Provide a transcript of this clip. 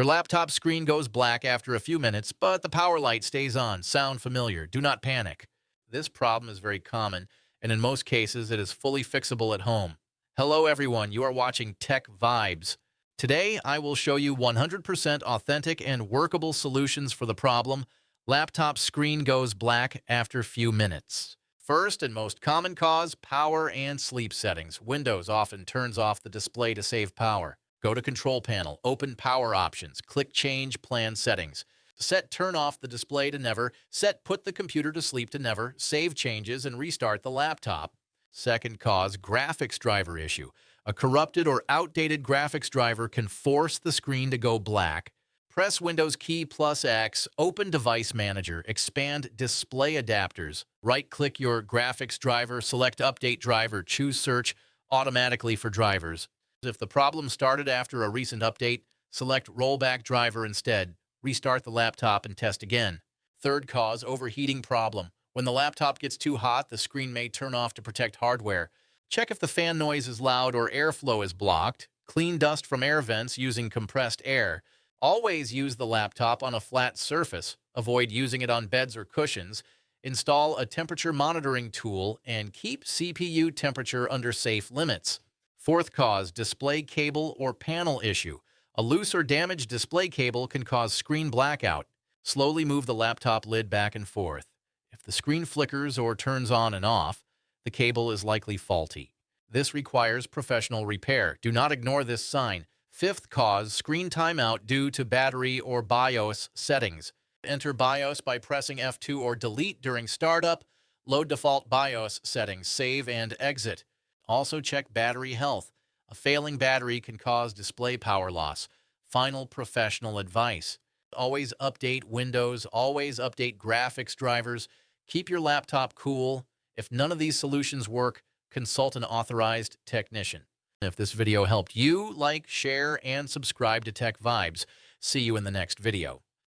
Your laptop screen goes black after a few minutes, but the power light stays on. Sound familiar? Do not panic. This problem is very common, and in most cases, it is fully fixable at home. Hello, everyone. You are watching Tech Vibes. Today, I will show you 100% authentic and workable solutions for the problem. Laptop screen goes black after few minutes. First and most common cause, power and sleep settings. Windows often turns off the display to save power. Go to Control Panel, open Power Options, click Change Plan Settings. Set Turn Off the Display to Never, set Put the Computer to Sleep to Never, save changes, and restart the laptop. Second cause, graphics driver issue. A corrupted or outdated graphics driver can force the screen to go black. Press Windows key plus X, open Device Manager, expand Display Adapters. Right-click your graphics driver, select Update Driver, choose Search automatically for drivers. If the problem started after a recent update, select Rollback Driver instead. Restart the laptop and test again. Third cause, overheating problem. When the laptop gets too hot, the screen may turn off to protect hardware. Check if the fan noise is loud or airflow is blocked. Clean dust from air vents using compressed air. Always use the laptop on a flat surface. Avoid using it on beds or cushions. Install a temperature monitoring tool and keep CPU temperature under safe limits. Fourth cause, display cable or panel issue. A loose or damaged display cable can cause screen blackout. Slowly move the laptop lid back and forth. If the screen flickers or turns on and off, the cable is likely faulty. This requires professional repair. Do not ignore this sign. Fifth cause, screen timeout due to battery or BIOS settings. Enter BIOS by pressing F2 or delete during startup. Load default BIOS settings, save and exit. Also check battery health. A failing battery can cause display power loss. Final professional advice. Always update Windows, always update graphics drivers. Keep your laptop cool. If none of these solutions work, consult an authorized technician. If this video helped you, like, share, and subscribe to Tech Vibes. See you in the next video.